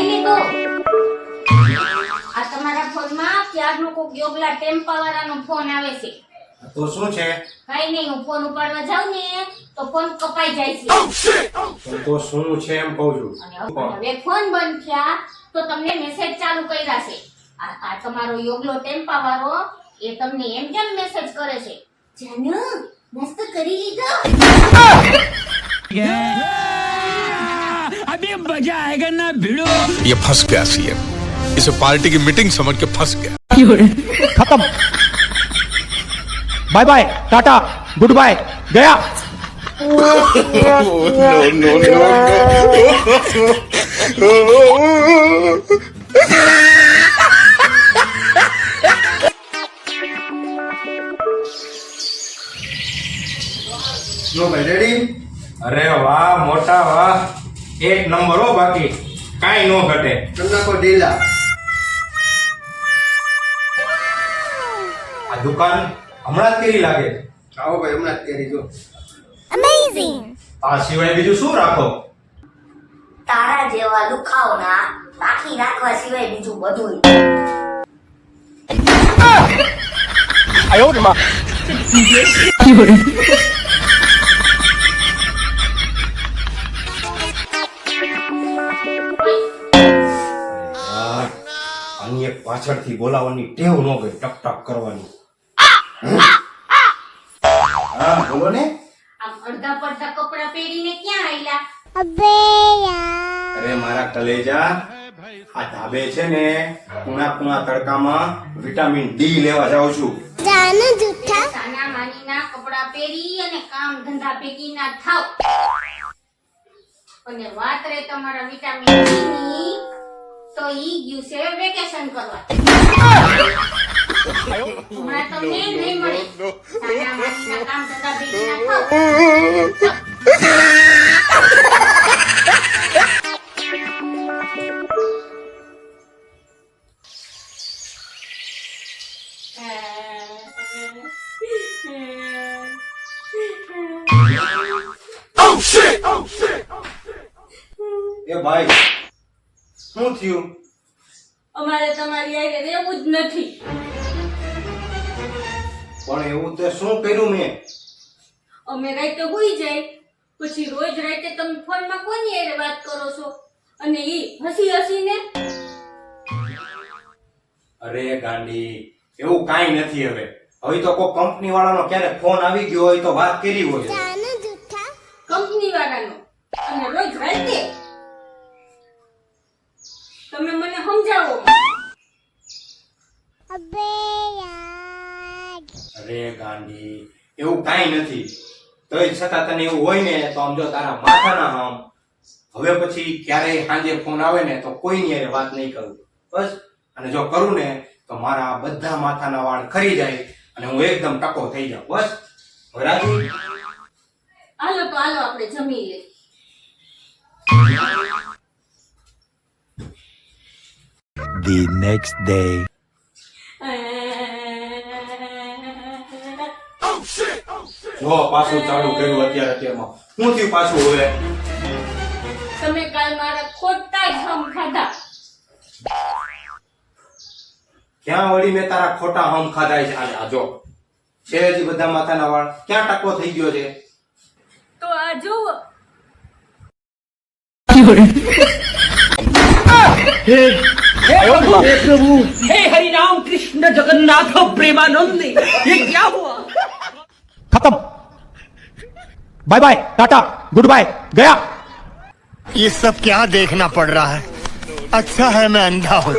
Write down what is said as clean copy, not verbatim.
ખાઈ લીધું? આ તમારા ફોનમાં ક્યારનો કોક યોગલા ટેમ્પા વાળાનો ફોન આવે છે. તો શું છે? કઈ નહીં, હું ફોન ઉપાડવા જાઉં ને તો ફોન કપાઈ જાય છે. તો શું છે એમ કહું છું. અને હવે ફોન બંધ થયા તો તમને મેસેજ ચાલુ કર્યા છે. આ તમારો યોગલો ટેમ્પા વાળો એ તમને એમ કેમ મેસેજ કરે છે? જાનુ મસ્ત કરી લીધો. अभी मजा आएगा ना भिड़ो। ये फंस गया सीएम, इसे पार्टी की मीटिंग समझ के फंस गया। खत्म, bye bye, tata, goodbye, गया। નો ભાઈ રેડી? અરે વાહ મોટા વાહ, એક નંબર હો, બાકી કાઈ નો ઘટે. તમને કોઈ ઢીલા આ દુકાન હમણાં જ કેરી લાગે. આવો ભાઈ, હમણાં જ કેરી જો. અમેઝિંગ. આ સિવાય બીજું શું રાખો? તારા જેવા લુખાવના બાકી રાખવા સિવાય બીજું બધું. आयो रे माँ। આની એક પાછળથી બોલાવવાની ટેવ ન ગઈ, ટક ટક કરવાની. હા બોલો ને. આમ અડધા પડધા કપડા પહેરીને ક્યાં આયલા? અરે મારા કલેજા, આ ધાબે છે ને કુણા કુણા તડકામાં વિટામિન ડી લેવા જાઉં છું. સાના માનીના કપડા પહેરી અને કામ ધંધા ભેગી ના થાવ. અને વાત રહે તમારા વિટામિન ડી ની, તો ઈ ગયું છે વેકેશન કરવા. હમણાં તમને નહીં મળે. સાના માનીના કામ ધંધા ભેગી ના થાવ. એ ભાઈ શું થયું? અમારે તમારી હારે રહેવું જ નથી. પણ એવું તે શું કર્યું મેં? અમે રાતે હોઈ જાય પછી રોજ રાતે તમે ફોનમાં કોની હારે વાત કરો છો? અને ઈ હસી હસીને. અરે ગાંડી, એવું કાઈ નથી. હવે હવે તો કોઈ કંપની વાળાનો ક્યારેક ફોન આવી ગયો હોય તો વાત કરી હોય. કંપની વાળાનો અને રોજ રાતે તમે મને સમજાવો. અરે ગાંડી, એવું કાઈ નથી. તોય છતાં તને એવું હોય ને તો આમ જો તારા માથાના આમ હવે પછી ક્યારેય સાંજે ફોન આવે ને તો કોઈની હારે વાત નહીં કરું બસ. અને જો કરું ને તો મારા બધા માથાના વાળ ખરી જાય અને હું એકદમ ટકો થઈ જાઉં બસ. હવે રાજી? હાલો તો હાલો આપણે જમી લઈએ. The next day. જો પાછું ચાલુ કર્યું અત્યારે તેમાં. શું થયું પાછું હવે? તમે કાલ મારા ખોટા જ હમ ખાધા. ક્યાં વળી મેં તારા ખોટા હમ ખાધા છે? આ જો છે હજી બધા માથાના વાળ. ક્યાં ટકો થઈ ગયો છે? તો આ જુઓ. हे हरि राम कृष्ण जगन्नाथ प्रेमानंद ये क्या हुआ? खत्म, bye bye, tata, goodbye, गया। ये सब क्या देखना पड़ रहा है? अच्छा है मैं अंधा हूँ।